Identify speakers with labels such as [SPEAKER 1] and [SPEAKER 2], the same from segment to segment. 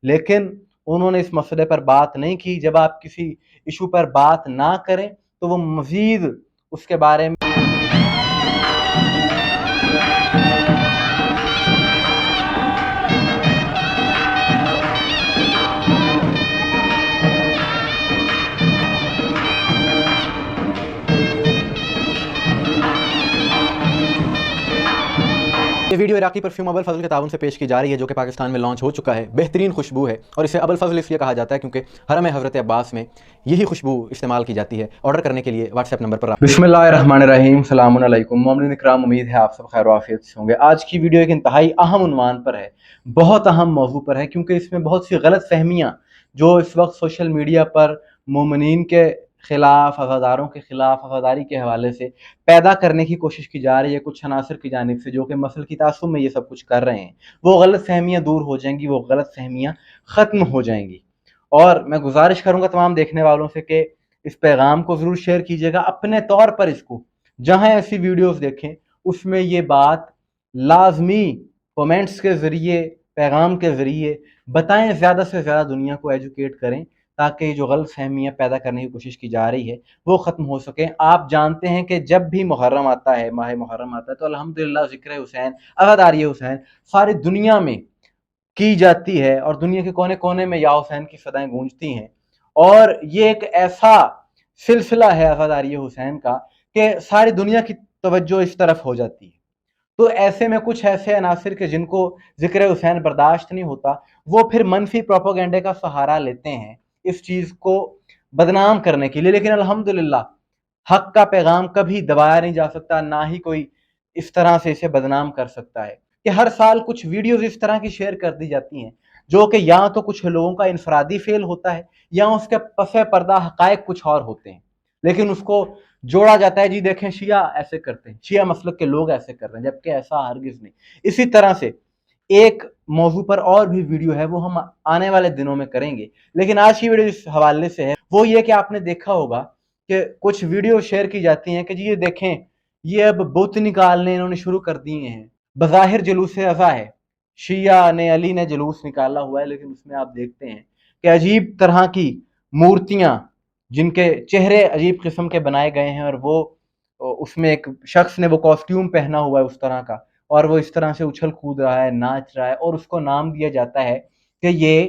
[SPEAKER 1] لیکن انہوں نے اس مسئلے پر بات نہیں کی. جب آپ کسی ایشو پر بات نہ کریں تو وہ مزید اس کے بارے میں
[SPEAKER 2] یہ ویڈیو عراقی پرفیوم ابو الفضل کے تعاون سے پیش کی جا رہی ہے، جو کہ پاکستان میں لانچ ہو چکا ہے. بہترین خوشبو ہے اور اسے ابو الفضل اس لیے کہا جاتا ہے کیونکہ حرم حضرت عباس میں یہی خوشبو استعمال کی جاتی ہے. آرڈر کرنے کے لیے واٹس ایپ نمبر پر
[SPEAKER 1] بسم اللہ الرحمن الرحیم. السلام علیکم مومنین اکرام، امید ہے آپ سب خیر و عافیت سے ہوں گے. آج کی ویڈیو ایک انتہائی اہم عنوان پر ہے، بہت اہم موضوع پر ہے، کیونکہ اس میں بہت سی غلط فہمیاں جو اس وقت سوشل میڈیا پر مومنین کے خلاف، عزاداروں کے خلاف، عزاداری کے حوالے سے پیدا کرنے کی کوشش کی جا رہی ہے کچھ عناصر کی جانب سے، جو کہ مسلکی تعصب میں یہ سب کچھ کر رہے ہیں. وہ غلط فہمیاں دور ہو جائیں گی، وہ غلط فہمیاں ختم ہو جائیں گی. اور میں گزارش کروں گا تمام دیکھنے والوں سے کہ اس پیغام کو ضرور شیئر کیجیے گا اپنے طور پر. اس کو جہاں ایسی ویڈیوز دیکھیں اس میں یہ بات لازمی کومنٹس کے ذریعے، پیغام کے ذریعے بتائیں، زیادہ سے زیادہ دنیا کو ایجوکیٹ کریں تاکہ جو غلط فہمیاں پیدا کرنے کی کوشش کی جا رہی ہے وہ ختم ہو سکیں. آپ جانتے ہیں کہ جب بھی محرم آتا ہے، ماہ محرم آتا ہے، تو الحمدللہ ذکر حسین، عزاداری حسین ساری دنیا میں کی جاتی ہے اور دنیا کے کونے کونے میں یا حسین کی صدائیں گونجتی ہیں. اور یہ ایک ایسا سلسلہ ہے عزاداری حسین کا کہ ساری دنیا کی توجہ اس طرف ہو جاتی ہے. تو ایسے میں کچھ ایسے عناصر کے جن کو ذکر حسین برداشت نہیں ہوتا، وہ پھر منفی پروپیگنڈے کا سہارا لیتے ہیں اس چیز کو بدنام کرنے کے لیے. لیکن الحمدللہ حق کا پیغام کبھی دبایا نہیں جا سکتا، نہ ہی کوئی اس طرح سے اسے بدنام کر سکتا ہے. کہ ہر سال کچھ ویڈیوز اس طرح کی شیئر کر دی جاتی ہیں جو کہ یا تو کچھ لوگوں کا انفرادی فیل ہوتا ہے یا اس کے پس پردہ حقائق کچھ اور ہوتے ہیں، لیکن اس کو جوڑا جاتا ہے، جی دیکھیں شیعہ ایسے کرتے ہیں، شیعہ مسلک کے لوگ ایسے کر رہے ہیں، جبکہ ایسا ہرگز نہیں. اسی طرح سے ایک موضوع پر اور بھی ویڈیو ہے، وہ ہم آنے والے دنوں میں کریں گے. لیکن آج کی ویڈیو اس حوالے سے ہے وہ یہ کہ آپ نے دیکھا ہوگا کہ کچھ ویڈیو شیئر کی جاتی ہیں کہ جی یہ دیکھیں یہ اب بت نکالنے انہوں نے شروع کر دیے ہیں. بظاہر جلوس عزا ہے، شیعہ نے، علی نے جلوس نکالا ہوا ہے، لیکن اس میں آپ دیکھتے ہیں کہ عجیب طرح کی مورتیاں جن کے چہرے عجیب قسم کے بنائے گئے ہیں، اور وہ اس میں ایک شخص نے وہ کاسٹیوم پہنا ہوا ہے اس طرح کا، اور وہ اس طرح سے اچھل کود رہا ہے، ناچ رہا ہے، اور اس کو نام دیا جاتا ہے کہ یہ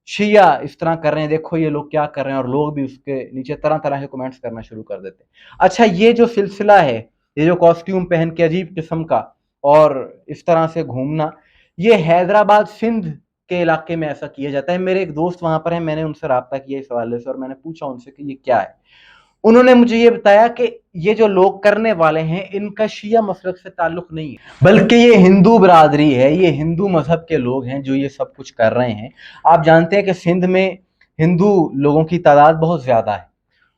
[SPEAKER 1] شیعہ اس طرح کر رہے ہیں، دیکھو یہ لوگ کیا کر رہے ہیں، اور لوگ بھی اس کے نیچے طرح طرح کے کمنٹس کرنا شروع کر دیتے ہیں. اچھا، یہ جو سلسلہ ہے، یہ جو کاسٹیوم پہن کے عجیب قسم کا اور اس طرح سے گھومنا، یہ حیدرآباد سندھ کے علاقے میں ایسا کیا جاتا ہے. میرے ایک دوست وہاں پر ہیں، میں نے ان سے رابطہ کیا اس حوالے سے اور میں نے پوچھا ان سے کہ یہ کیا ہے. انہوں نے مجھے یہ بتایا کہ یہ جو لوگ کرنے والے ہیں ان کا شیعہ مسلک سے تعلق نہیں ہے، بلکہ یہ ہندو برادری ہے، یہ ہندو مذہب کے لوگ ہیں جو یہ سب کچھ کر رہے ہیں. آپ جانتے ہیں کہ سندھ میں ہندو لوگوں کی تعداد بہت زیادہ ہے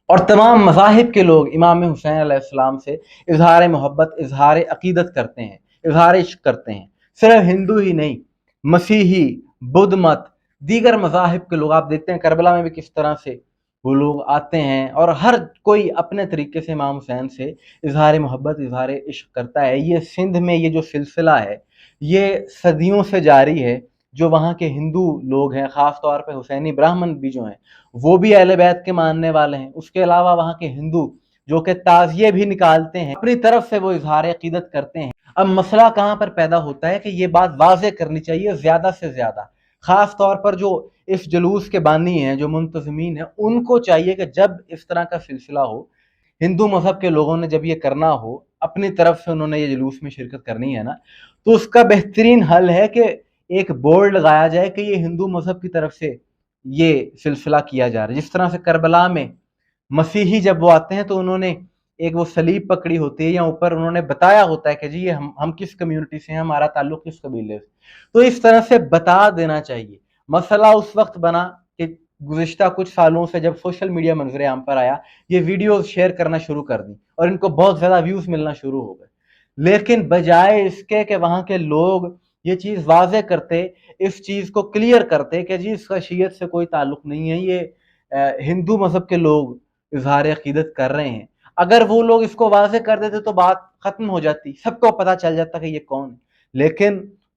[SPEAKER 1] اور تمام مذاہب کے لوگ امام حسین علیہ السلام سے اظہار محبت، اظہار عقیدت کرتے ہیں، اظہار عشق کرتے ہیں. صرف ہندو ہی نہیں، مسیحی، بدھ مت، دیگر مذاہب کے لوگ آپ دیکھتے ہیں کربلا میں بھی کس طرح سے وہ لوگ آتے ہیں اور ہر کوئی اپنے طریقے سے امام حسین سے اظہار محبت، اظہار عشق کرتا ہے. یہ سندھ میں یہ جو سلسلہ ہے یہ صدیوں سے جاری ہے. جو وہاں کے ہندو لوگ ہیں، خاص طور پہ حسینی براہمن بھی جو ہیں وہ بھی اہل بیت کے ماننے والے ہیں. اس کے علاوہ وہاں کے ہندو جو کہ تعزیے بھی نکالتے ہیں، اپنی طرف سے وہ اظہار عقیدت کرتے ہیں. اب مسئلہ کہاں پر پیدا ہوتا ہے کہ یہ بات واضح کرنی چاہیے زیادہ سے زیادہ، خاص طور پر جو اس جلوس کے بانی ہیں، جو منتظمین ہیں، ان کو چاہیے کہ جب اس طرح کا سلسلہ ہو، ہندو مذہب کے لوگوں نے جب یہ کرنا ہو، اپنی طرف سے انہوں نے یہ جلوس میں شرکت کرنی ہے نا، تو اس کا بہترین حل ہے کہ ایک بورڈ لگایا جائے کہ یہ ہندو مذہب کی طرف سے یہ سلسلہ کیا جا رہا ہے. جس طرح سے کربلا میں مسیحی جب وہ آتے ہیں تو انہوں نے ایک وہ صلیب پکڑی ہوتی ہے یا اوپر انہوں نے بتایا ہوتا ہے کہ جی یہ ہم کس کمیونٹی سے ہیں، ہمارا تعلق کس قبیلے سے. تو اس طرح سے بتا دینا چاہیے. مسئلہ اس وقت بنا کہ گزشتہ کچھ سالوں سے جب سوشل میڈیا منظر عام پر آیا، یہ ویڈیوز شیئر کرنا شروع کر دی اور ان کو بہت زیادہ ویوز ملنا شروع ہو گئے. لیکن بجائے اس کے کہ وہاں کے لوگ یہ چیز واضح کرتے، اس چیز کو کلیئر کرتے کہ جی اس کا شیعت سے کوئی تعلق نہیں ہے، یہ ہندو مذہب کے لوگ اظہار عقیدت کر رہے ہیں، اگر وہ لوگ اس کو واضح کر دیتے تو بات ختم ہو جاتی، سب کو پتہ چل جاتا کہ یہ کون ہے. لیکن